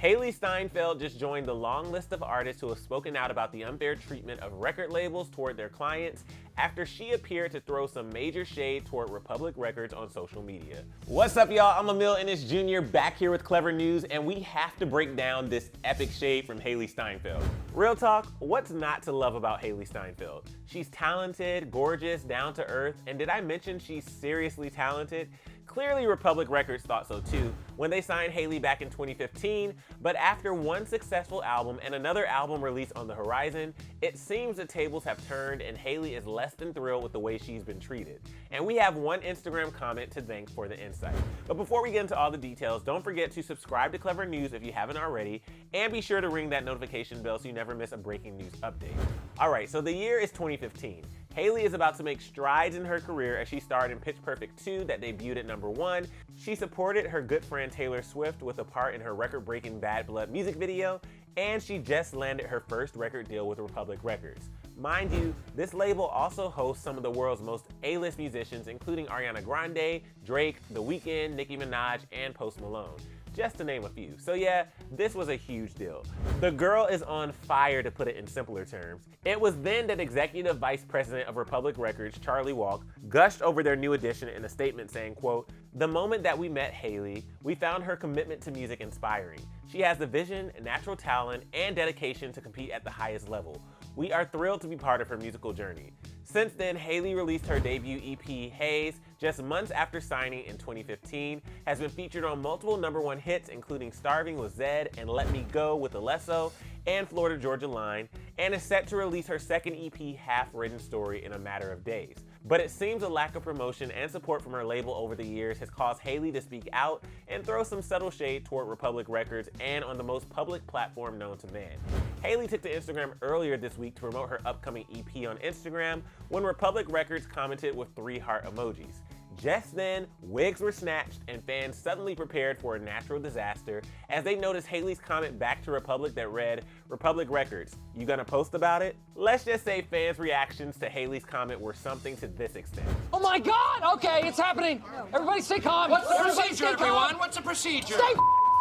Hailee Steinfeld just joined the long list of artists who have spoken out about the unfair treatment of record labels toward their clients after she appeared to throw some major shade toward Republic Records on social media. What's up, y'all? I'm Emile Ennis Jr. back here with Clevver News, and we have to break down this epic shade from Hailee Steinfeld. Real talk, what's not to love about Hailee Steinfeld? She's talented, gorgeous, down to earth, and did I mention she's seriously talented? Clearly, Republic Records thought so too when they signed Hailee back in 2015, but after one successful album and another album released on the horizon, it seems the tables have turned and Hailee is less than thrilled with the way she's been treated. And we have one Instagram comment to thank for the insight. But before we get into all the details, don't forget to subscribe to Clevver News if you haven't already, and be sure to ring that notification bell so you never miss a breaking news update. Alright, so the year is 2015. Hailee is about to make strides in her career as she starred in Pitch Perfect 2 that debuted at #1. She supported her good friend Taylor Swift with a part in her record-breaking Bad Blood music video, and she just landed her first record deal with Republic Records. Mind you, this label also hosts some of the world's most A-list musicians, including Ariana Grande, Drake, The Weeknd, Nicki Minaj, and Post Malone, just to name a few. So yeah, this was a huge deal. The girl is on fire, to put it in simpler terms. It was then that Executive Vice President of Republic Records, Charlie Walk, gushed over their new addition in a statement saying, quote, "The moment that we met Hailee, we found her commitment to music inspiring. She has the vision, natural talent, and dedication to compete at the highest level. We are thrilled to be part of her musical journey." Since then, Hailee released her debut EP, Haze, just months after signing in 2015, has been featured on multiple #1 hits, including Starving with Zedd and Let Me Go with Alesso and Florida Georgia Line, and is set to release her second EP, Half Written Story, in a matter of days. But it seems a lack of promotion and support from her label over the years has caused Hailee to speak out and throw some subtle shade toward Republic Records and on the most public platform known to man. Hailee took to Instagram earlier this week to promote her upcoming EP on Instagram when Republic Records commented with 3 heart emojis. Just then, wigs were snatched and fans suddenly prepared for a natural disaster as they noticed Hailee's comment back to Republic that read, "Republic Records, you gonna post about it?" Let's just say fans' reactions to Hailee's comment were something to this extent. Oh my God! Okay, it's happening. Everybody stay calm. What's the Everybody procedure, stay calm. everyone? What's the procedure? Stay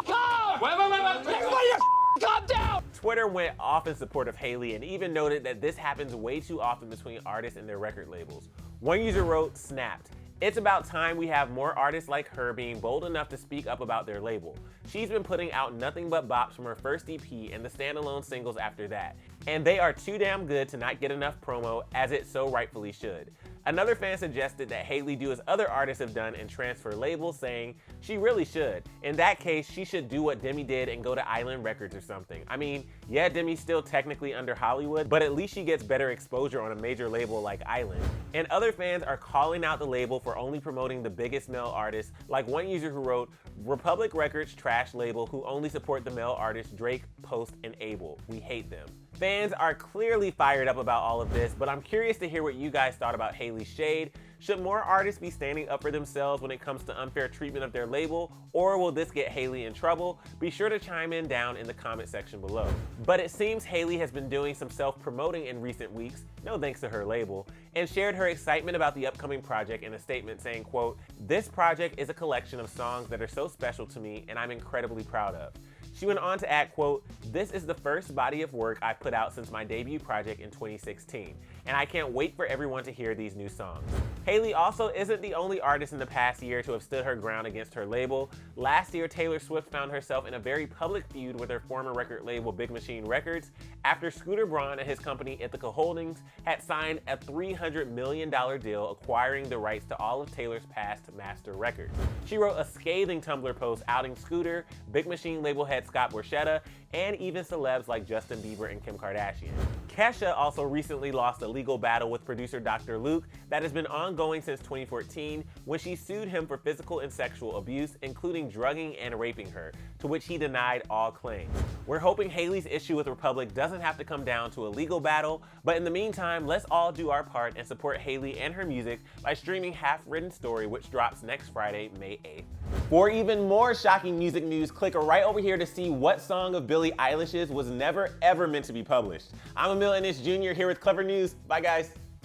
calm! Wait. Everybody calm down! Twitter went off in support of Hailee and even noted that this happens way too often between artists and their record labels. One user wrote, "Snapped. It's about time we have more artists like her being bold enough to speak up about their label. She's been putting out nothing but bops from her first EP and the standalone singles after that. And they are too damn good to not get enough promo, as it so rightfully should." Another fan suggested that Hailee do as other artists have done and transfer labels, saying she really should. In that case, she should do what Demi did and go to Island Records or something. I mean, yeah, Demi's still technically under Hollywood, but at least she gets better exposure on a major label like Island. And other fans are calling out the label for only promoting the biggest male artists, like one user who wrote, "Republic Records trash label who only support the male artists Drake, Post, and Abel. We hate them." Fans are clearly fired up about all of this, but I'm curious to hear what you guys thought about Hailee's shade. Should more artists be standing up for themselves when it comes to unfair treatment of their label, or will this get Hailee in trouble? Be sure to chime in down in the comment section below. But it seems Hailee has been doing some self-promoting in recent weeks, no thanks to her label, and shared her excitement about the upcoming project in a statement saying, quote, "This project is a collection of songs that are so special to me and I'm incredibly proud of." She went on to add, quote, "This is the first body of work I've put out since my debut project in 2016, and I can't wait for everyone to hear these new songs." Hailee also isn't the only artist in the past year to have stood her ground against her label. Last year, Taylor Swift found herself in a very public feud with her former record label Big Machine Records after Scooter Braun and his company Ithaca Holdings had signed a $300 million deal acquiring the rights to all of Taylor's past master records. She wrote a scathing Tumblr post outing Scooter, Big Machine label head Scott Borchetta, and even celebs like Justin Bieber and Kim Kardashian. Kesha also recently lost a legal battle with producer Dr. Luke that has been ongoing since 2014 when she sued him for physical and sexual abuse, including drugging and raping her, to which he denied all claims. We're hoping Hailee's issue with Republic doesn't have to come down to a legal battle, but in the meantime, let's all do our part and support Hailee and her music by streaming Half Written Story, which drops next Friday, May 8th. For even more shocking music news, click right over here to see what song of Billie Eilish's was never ever meant to be published. I'm Emile Ennis Jr. here with Clevver News. Bye guys.